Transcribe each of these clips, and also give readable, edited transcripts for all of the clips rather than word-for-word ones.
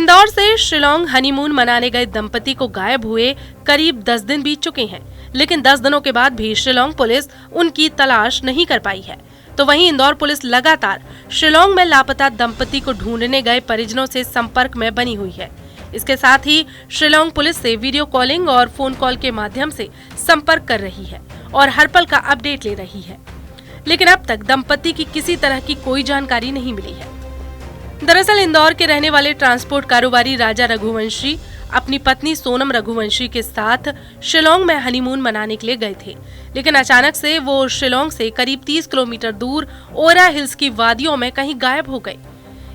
इंदौर से शिलांग हनीमून मनाने गए दंपति को गायब हुए करीब 10 दिन बीत चुके हैं, लेकिन 10 दिनों के बाद भी शिलांग पुलिस उनकी तलाश नहीं कर पाई है। तो वहीं इंदौर पुलिस लगातार शिलांग में लापता दंपति को ढूंढने गए परिजनों से संपर्क में बनी हुई है। इसके साथ ही शिलांग पुलिस से वीडियो कॉलिंग और फोन कॉल के माध्यम से संपर्क कर रही है और हर पल का अपडेट ले रही है, लेकिन अब तक दंपति की किसी तरह की कोई जानकारी नहीं मिली है। दरअसल इंदौर के रहने वाले ट्रांसपोर्ट कारोबारी राजा रघुवंशी अपनी पत्नी सोनम रघुवंशी के साथ शिलांग में हनीमून मनाने के लिए गए थे, लेकिन अचानक से वो शिलांग से करीब 30 किलोमीटर दूर ओरा हिल्स की वादियों में कहीं गायब हो गए।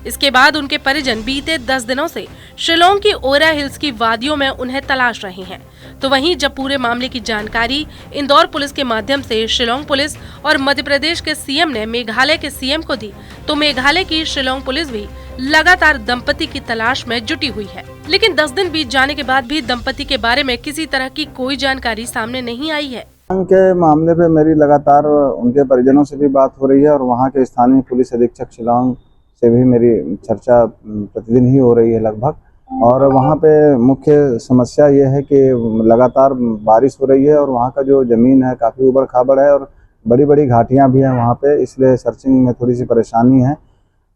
इसके बाद उनके परिजन बीते 10 दिनों से शिलांग की ओरा हिल्स की वादियों में उन्हें तलाश रहे हैं। तो वहीं जब पूरे मामले की जानकारी इंदौर पुलिस के माध्यम से शिलांग पुलिस और मध्य प्रदेश के सीएम ने मेघालय के सीएम को दी, तो मेघालय की शिलांग पुलिस भी लगातार दंपति की तलाश में जुटी हुई है। लेकिन 10 दिन बीत जाने के बाद भी दंपति के बारे में किसी तरह की कोई जानकारी सामने नहीं आई है। के मामले पे मेरी लगातार उनके परिजनों से भी बात हो रही है और वहाँ के स्थानीय पुलिस अधीक्षक शिलांग से भी मेरी चर्चा प्रतिदिन ही हो रही है लगभग। और वहाँ पे मुख्य समस्या ये है कि लगातार बारिश हो रही है और वहाँ का जो ज़मीन है काफ़ी ऊबड़ खाबड़ है और बड़ी बड़ी घाटियाँ भी हैं वहाँ पे, इसलिए सर्चिंग में थोड़ी सी परेशानी है।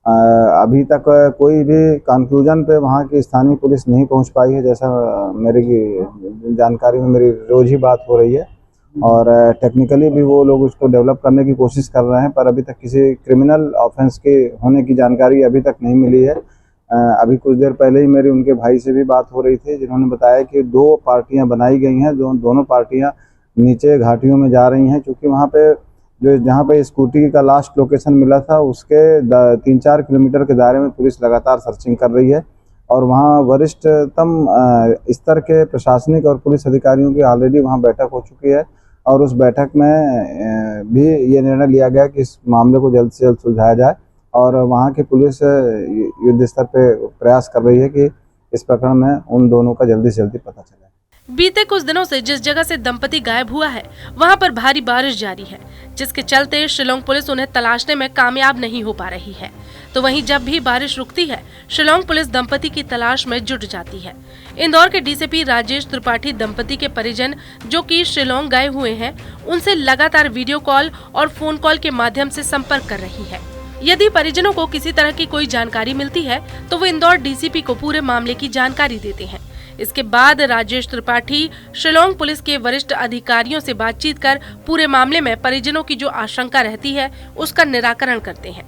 अभी तक कोई भी कंक्लूजन पे वहाँ की स्थानीय पुलिस नहीं पहुँच पाई है, जैसा मेरी जानकारी में मेरी रोज़ ही बात हो रही है। और टेक्निकली भी वो लोग उसको डेवलप करने की कोशिश कर रहे हैं, पर अभी तक किसी क्रिमिनल ऑफेंस के होने की जानकारी अभी तक नहीं मिली है। अभी कुछ देर पहले ही मेरी उनके भाई से भी बात हो रही थी, जिन्होंने बताया कि 2 पार्टियां बनाई गई हैं, दोनों पार्टियां नीचे घाटियों में जा रही हैं, क्योंकि वहाँ पे जहाँ पे स्कूटी का लास्ट लोकेशन मिला था उसके 3-4 किलोमीटर के दायरे में पुलिस लगातार सर्चिंग कर रही है। और वहाँ वरिष्ठतम स्तर के प्रशासनिक और पुलिस अधिकारियों की ऑलरेडी वहाँ बैठक हो चुकी है और उस बैठक में भी ये निर्णय लिया गया कि इस मामले को जल्द से जल्द सुलझाया जाए। और वहाँ की पुलिस युद्ध स्तर पे प्रयास कर रही है कि इस प्रकरण में उन दोनों का जल्दी से जल्दी पता चले। बीते कुछ दिनों से जिस जगह से दंपति गायब हुआ है वहां पर भारी बारिश जारी है, जिसके चलते शिलांग पुलिस उन्हें तलाशने में कामयाब नहीं हो पा रही है। तो वहीं जब भी बारिश रुकती है शिलांग पुलिस दंपति की तलाश में जुट जाती है। इंदौर के डीसीपी राजेश त्रिपाठी दंपति के परिजन जो कि शिलांग गए हुए हैं उनसे लगातार वीडियो कॉल और फोन कॉल के माध्यम से संपर्क कर रही है। यदि परिजनों को किसी तरह की कोई जानकारी मिलती है तो वो इंदौर डीसीपी को पूरे मामले की जानकारी देते हैं। इसके बाद राजेश त्रिपाठी शिलांग पुलिस के वरिष्ठ अधिकारियों से बातचीत कर पूरे मामले में परिजनों की जो आशंका रहती है उसका निराकरण करते हैं।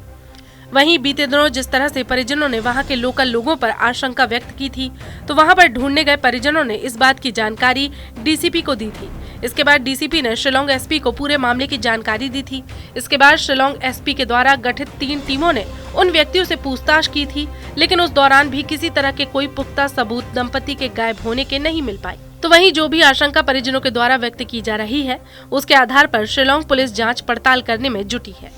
वहीं बीते दिनों जिस तरह से परिजनों ने वहां के लोकल लोगों पर आशंका व्यक्त की थी, तो वहां पर ढूंढने गए परिजनों ने इस बात की जानकारी डीसीपी को दी थी। इसके बाद डीसीपी ने शिलांग एसपी को पूरे मामले की जानकारी दी थी। इसके बाद शिलांग एसपी के द्वारा गठित 3 टीमों ने उन व्यक्तियों से पूछताछ की थी, लेकिन उस दौरान भी किसी तरह के कोई पुख्ता सबूत दंपति के गायब होने के नहीं मिल पाए। तो वहीं जो भी आशंका परिजनों के द्वारा व्यक्त की जा रही है उसके आधार पर शिलांग पुलिस जांच पड़ताल करने में जुटी है।